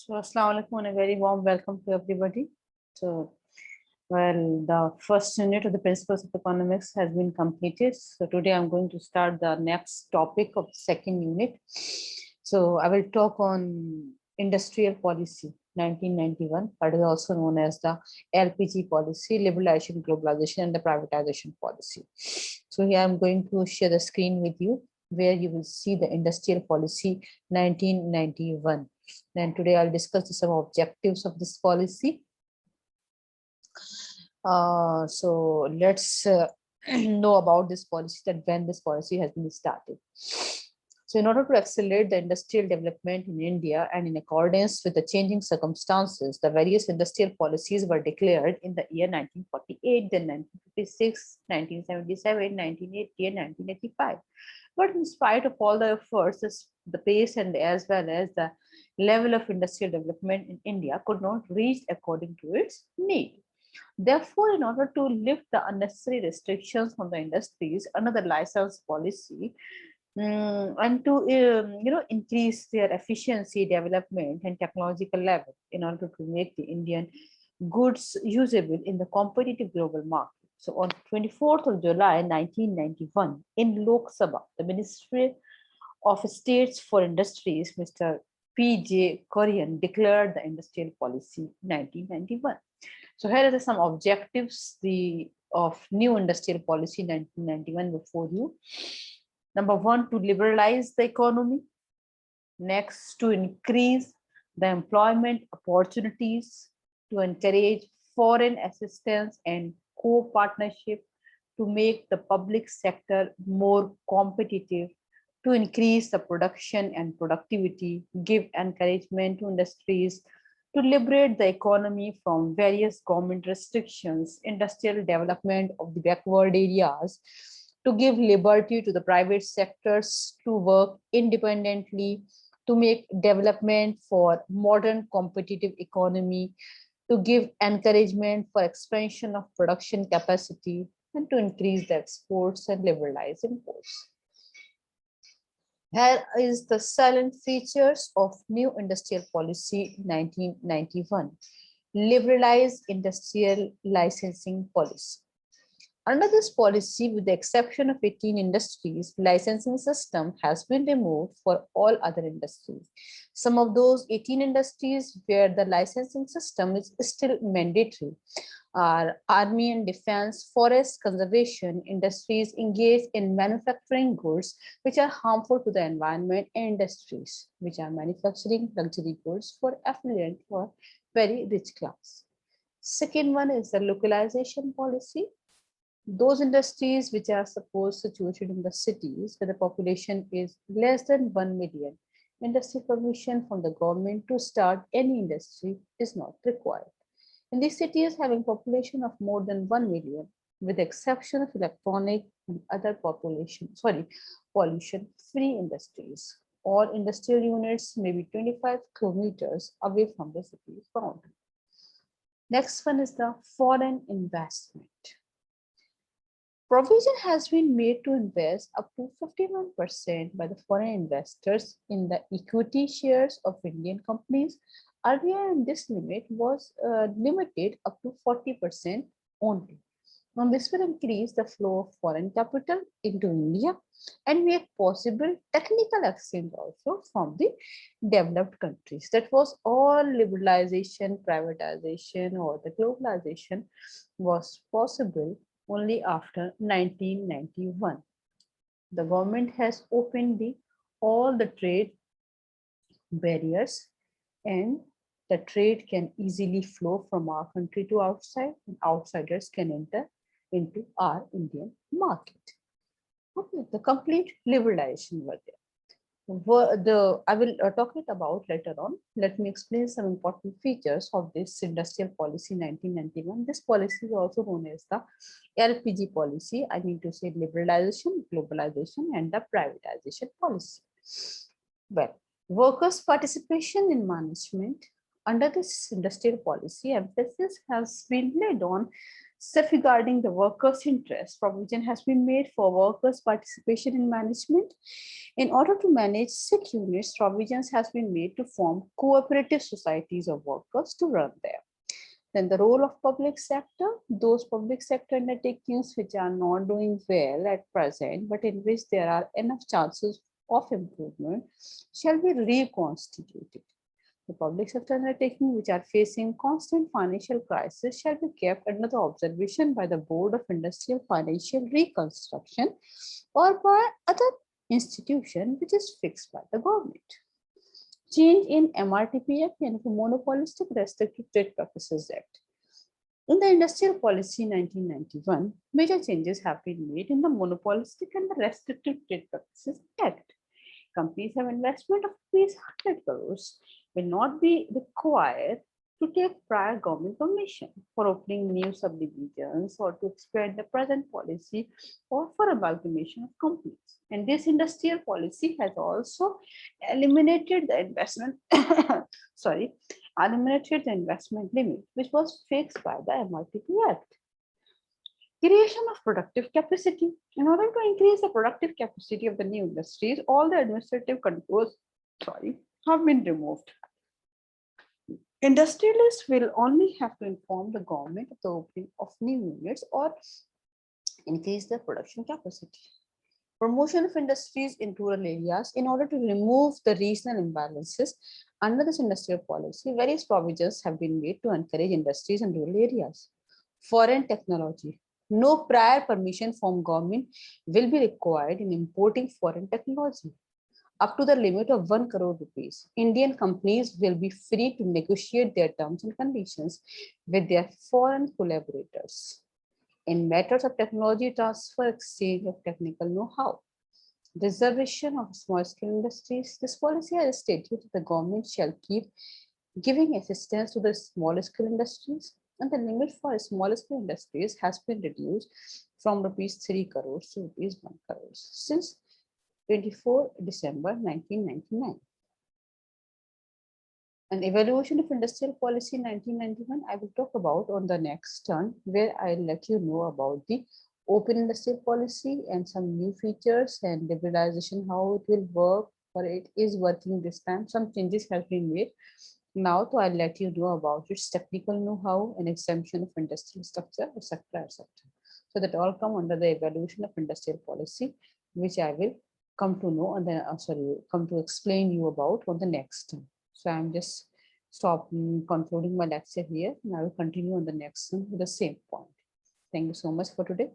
So, Assalamu alaikum and a very warm welcome to everybody. So, the first unit of the principles of economics has been completed. So, today I'm going to start the next topic of the second unit. So, I will talk on industrial policy 1991, but is also known as the LPG policy, liberalization, globalization, and the privatization policy. So, here I'm going to share the screen with you, where you will see the industrial policy 1991. And today I'll discuss some objectives of this policy. So let's know about this policy, that when this policy has been started. So in order to accelerate the industrial development in India and in accordance with the changing circumstances, the various industrial policies were declared in the year 1948, then 1956, 1977, 1980, and 1985. But in spite of all the efforts, the pace and as well as the level of industrial development in India could not reach according to its need. Therefore, in order to lift the unnecessary restrictions on the industries under the license policy, and to increase their efficiency, development, and technological level in order to make the Indian goods usable in the competitive global market. So on 24th of July 1991, in Lok Sabha, the Ministry of States for Industries, Mr. P.J. Kurian, declared the Industrial Policy 1991. So here are some objectives of new industrial policy 1991 before you. Number one, to liberalize the economy. Next, to increase the employment opportunities, to encourage foreign assistance and co-partnership, to make the public sector more competitive, to increase the production and productivity, give encouragement to industries, to liberate the economy from various government restrictions, industrial development of the backward areas, to give liberty to the private sectors to work independently, to make development for modern competitive economy, to give encouragement for expansion of production capacity, and to increase the exports and liberalize imports. Here is the salient features of new industrial policy 1991, liberalized industrial licensing policy. Under this policy, with the exception of 18 industries, licensing system has been removed for all other industries. Some of those 18 industries where the licensing system is still mandatory are army and defense, forest conservation industries engaged in manufacturing goods which are harmful to the environment, and industries which are manufacturing luxury goods for affluent or very rich class. Second one is the localization policy. Those industries which are supposed situated in the cities where the population is less than 1 million, industry permission from the government to start any industry is not required. In these cities having population of more than 1 million, with the exception of electronic and other pollution-free industries, all industrial units may be 25 kilometers away from the city's boundary. Next one is the foreign investment. Provision has been made to invest up to 51% by the foreign investors in the equity shares of Indian companies. Earlier, this limit was limited up to 40% only. Now, this will increase the flow of foreign capital into India and make possible technical exchange also from the developed countries. That was all liberalization, privatization, or the globalization was possible only after 1991. The government has opened all the trade barriers, and the trade can easily flow from our country to outside, and outsiders can enter into our Indian market. Okay, the complete liberalization were there. I will talk it about later on. Let me explain some important features of this industrial policy 1991. This policy is also known as the LPG policy. I need to say liberalization, globalization, and the privatization policy. Well, workers' participation in management. Under this industrial policy, emphasis has been laid on Safeguarding the workers' interest, provision has been made for workers' participation in management. In order to manage sick units, provisions has been made to form cooperative societies of workers to run them. Then the role of public sector, those public sector undertakings which are not doing well at present, but in which there are enough chances of improvement, shall be reconstituted. The public sector undertakings which are facing constant financial crisis shall be kept under the observation by the Board of Industrial Financial Reconstruction or by other institution which is fixed by the government. Change in MRTP Act and the Monopolistic Restrictive Trade Practices Act. In the Industrial Policy 1991, major changes have been made in the Monopolistic and the Restrictive Trade Practices Act. Companies have investment of ₹100 crores will not be required to take prior government permission for opening new subdivisions or to expand the present policy or for amalgamation of companies. And this industrial policy has also eliminated the investment, eliminated the investment limit, which was fixed by the MRTP Act. Creation of productive capacity. In order to increase the productive capacity of the new industries, all the administrative controls have been removed. Industrialists will only have to inform the government of the opening of new units or increase their production capacity. Promotion of industries in rural areas. In order to remove the regional imbalances under this industrial policy, various provisions have been made to encourage industries in rural areas. Foreign technology. No prior permission from government will be required in importing foreign technology. Up to the limit of 1 crore rupees, Indian companies will be free to negotiate their terms and conditions with their foreign collaborators. In matters of technology transfer, exchange of technical know-how. Reservation of small-scale industries. This policy has stated that the government shall keep giving assistance to the small-scale industries, and the limit for small-scale industries has been reduced from ₹3 crores to ₹1 crores since 24 December 1999. An evaluation of industrial policy 1991, I will talk about on the next turn, where I'll let you know about the open industrial policy and some new features and liberalization, how it will work, or it is working this time. Some changes have been made. Now, so I'll let you know about its technical know-how and exemption of industrial structure, etc., etc. So that all come under the evaluation of industrial policy, which I will come to know and then come to explain you about on the next time. So I'm just concluding my lecture here, and I will continue on the next one with the same point. Thank you so much for today.